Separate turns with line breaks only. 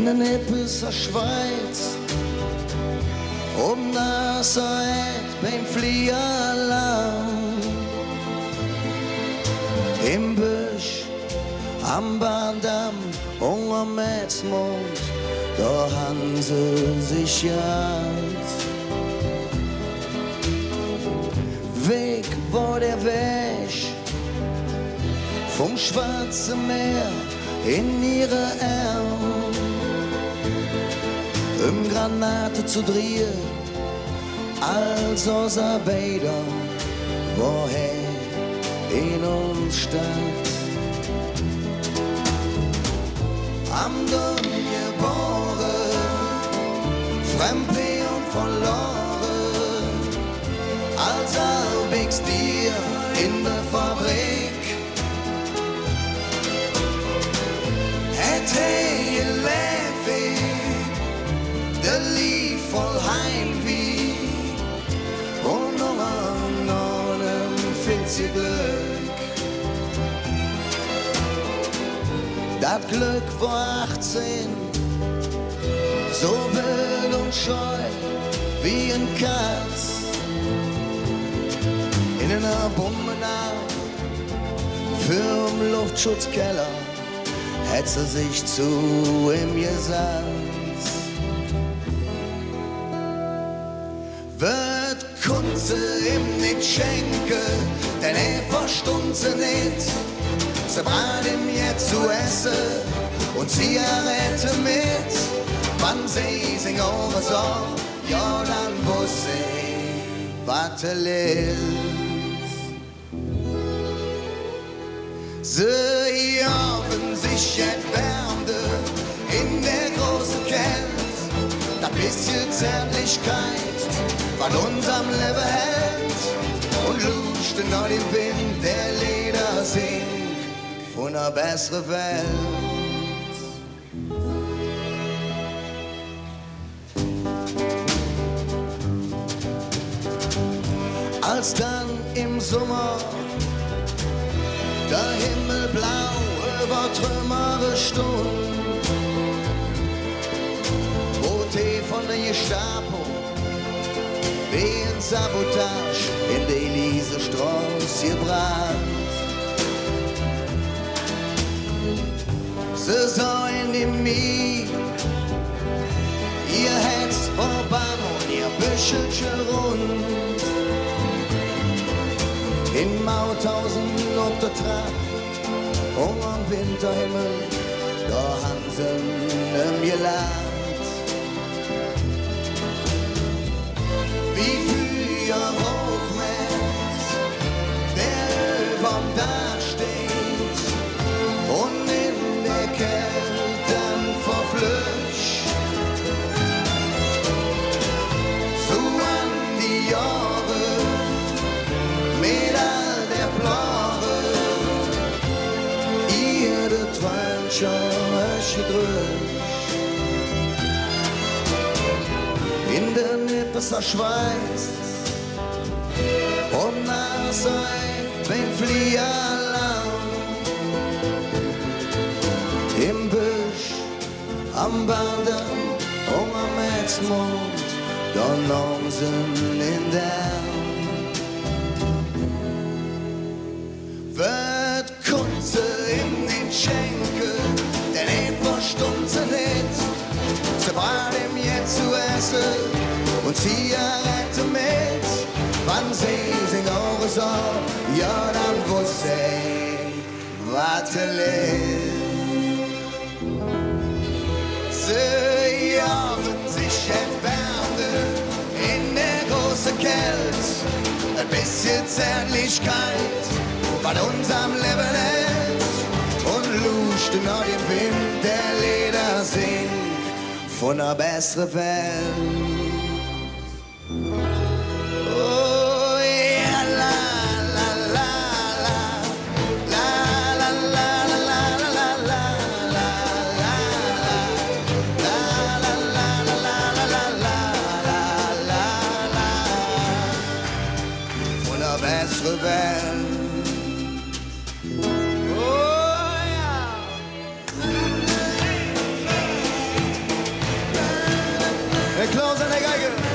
der Nippeser Schweiz, das Seid beim Fliegerland. Im Busch, am Bahndamm und am Metzmund, da haben sie sich jagt. Weg war der Weg vom Schwarzen Meer in ihre Arme, Granate zu drehen, als aus Arbeiter, woher in uns stand. Am Dunn geboren, fremde und verloren, als Arbeitstier in der Fabrik. Hätte gelebt, der lief voll Heimweh und noch an einem viel Glück. Das Glück war 18, so wild und scheu wie ein Katz. In einer Bombennacht für'm Luftschutzkeller hätt sie sich zu ihm gesetzt. Wird Kunze ihm nicht schenken, denn verstund sie nicht. Sie brat ihm jetzt zu essen und Zigarette mit. Wann sie sich Ohren sah, ja dann wusste sie, was ist. Sie haben sich entwärmte in der großen Kälte, das bisschen Zärtlichkeit von unserem Leben hält und luschte noch den Wind, der Lieder singt von einer besseren Welt. Als dann im Sommer der Himmel blau über Trümmer stund, Rote von der Gestapo wegen Sabotage in der Elisestraße gebrannt. Sie sahen in mir ihr Herz vorbei und ihr Büschelchen rund. In Mauthausen auf der Trapp und am Winterhimmel, da haben sie ihm gelacht. Wie früher Hofmess, der überm Dach steht und in der Kälte dann verflücht. So an die Jahre mit all der Plare, ihr der Twanschauch gedrückt. In der Nippeser Schweiz und nach Seid beim Fliegerland. Im Busch, am Bahndamm und am Metzmund, da nahm sie in der wird Kunze ihm nicht schenken, denn verstund sie nicht. Sie brat ihm jetzt zu essen und Zigarette mit. Wann sie sich auch sah, ja dann wusste sie, was ist. Sie haben sich entwärmte in der großen Kälte, ein bisschen Zärtlichkeit von unserem Leben hält und luschte noch den Wind, der Lieder singt von einer besseren Welt. Oh ja, la la la la la la la la la la la von einer besseren Welt. Oh ja. Der Klaus an der Geige.